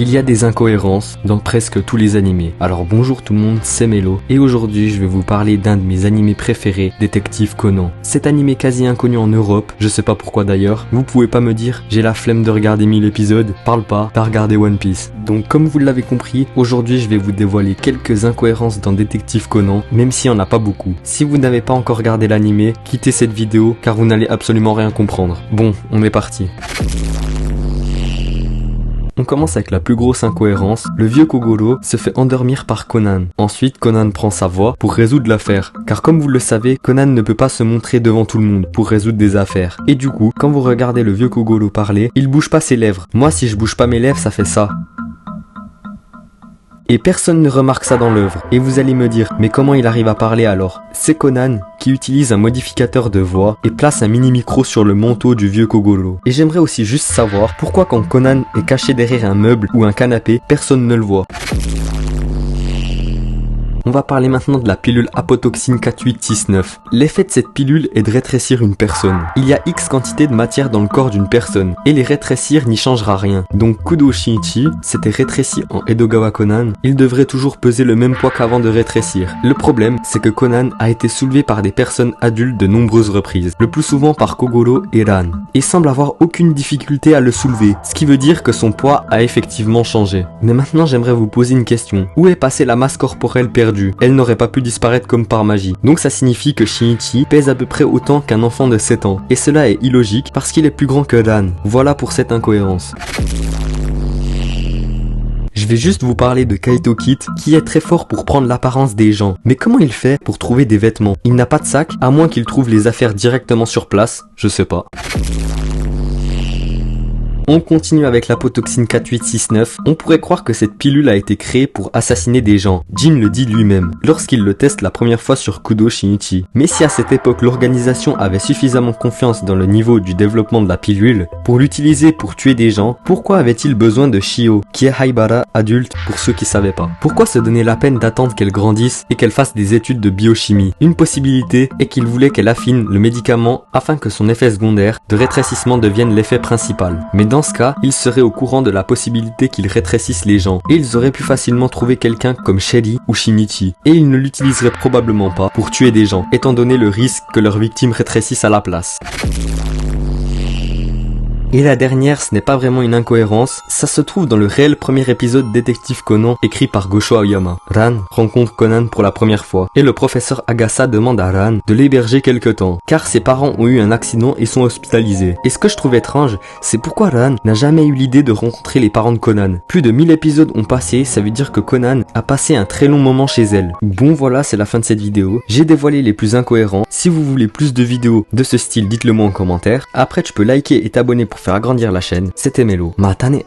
Il y a des incohérences dans presque tous les animés. Alors bonjour tout le monde, c'est Melo et aujourd'hui je vais vous parler d'un de mes animés préférés, Détective Conan. Cet animé quasi inconnu en Europe, je sais pas pourquoi d'ailleurs, vous pouvez pas me dire j'ai la flemme de regarder 1000 épisodes, parle pas, t'as regardé One Piece. Donc comme vous l'avez compris, aujourd'hui je vais vous dévoiler quelques incohérences dans Détective Conan, même s'il y en a pas beaucoup. Si vous n'avez pas encore regardé l'animé, quittez cette vidéo car vous n'allez absolument rien comprendre. Bon, on est parti. On commence avec la plus grosse incohérence, le vieux Kogoro se fait endormir par Conan. Ensuite, Conan prend sa voix pour résoudre l'affaire. Car comme vous le savez, Conan ne peut pas se montrer devant tout le monde pour résoudre des affaires. Et du coup, quand vous regardez le vieux Kogoro parler, il bouge pas ses lèvres. Moi, si je bouge pas mes lèvres, ça fait ça. Et personne ne remarque ça dans l'œuvre. Et vous allez me dire, mais comment il arrive à parler alors? C'est Conan qui utilise un modificateur de voix et place un mini micro sur le manteau du vieux Kogoro. Et j'aimerais aussi juste savoir pourquoi quand Conan est caché derrière un meuble ou un canapé, personne ne le voit. On va parler maintenant de la pilule apotoxine 4869. L'effet de cette pilule est de rétrécir une personne. Il y a X quantité de matière dans le corps d'une personne, et les rétrécir n'y changera rien. Donc Kudo Shinichi s'était rétréci en Edogawa Conan, il devrait toujours peser le même poids qu'avant de rétrécir. Le problème, c'est que Conan a été soulevé par des personnes adultes de nombreuses reprises, le plus souvent par Kogoro et Ran, et semble avoir aucune difficulté à le soulever, ce qui veut dire que son poids a effectivement changé. Mais maintenant j'aimerais vous poser une question. Où est passée la masse corporelle perdue? Elle n'aurait pas pu disparaître comme par magie. Donc ça signifie que Shinichi pèse à peu près autant qu'un enfant de 7 ans. Et cela est illogique parce qu'il est plus grand que Ran. Voilà pour cette incohérence. Je vais juste vous parler de Kaito Kid qui est très fort pour prendre l'apparence des gens. Mais comment il fait pour trouver des vêtements? Il n'a pas de sac, à moins qu'il trouve les affaires directement sur place. Je sais pas. On continue avec l'apotoxine 4869. On pourrait croire que cette pilule a été créée pour assassiner des gens. Jin le dit lui-même, lorsqu'il le teste la première fois sur Kudo Shinichi. Mais si à cette époque l'organisation avait suffisamment confiance dans le niveau du développement de la pilule pour l'utiliser pour tuer des gens, pourquoi avait-il besoin de Shio, qui est Haibara adulte pour ceux qui savaient pas? Pourquoi se donner la peine d'attendre qu'elle grandisse et qu'elle fasse des études de biochimie? Une possibilité est qu'il voulait qu'elle affine le médicament afin que son effet secondaire de rétrécissement devienne l'effet principal. Mais dans ce cas, ils seraient au courant de la possibilité qu'ils rétrécissent les gens, et ils auraient pu facilement trouver quelqu'un comme Shelly ou Shinichi, et ils ne l'utiliseraient probablement pas pour tuer des gens, étant donné le risque que leurs victimes rétrécissent à la place. Et la dernière, ce n'est pas vraiment une incohérence, ça se trouve dans le réel premier épisode Détective Conan écrit par Gosho Aoyama. Ran rencontre Conan pour la première fois, et le professeur Agasa demande à Ran de l'héberger quelque temps, car ses parents ont eu un accident et sont hospitalisés. Et ce que je trouve étrange, c'est pourquoi Ran n'a jamais eu l'idée de rencontrer les parents de Conan. Plus de 1000 épisodes ont passé, ça veut dire que Conan a passé un très long moment chez elle. Bon voilà, c'est la fin de cette vidéo. J'ai dévoilé les plus incohérents. Si vous voulez plus de vidéos de ce style, dites-le moi en commentaire. Après, tu peux liker et t'abonner pour faire agrandir la chaîne. C'était Melo. Matane.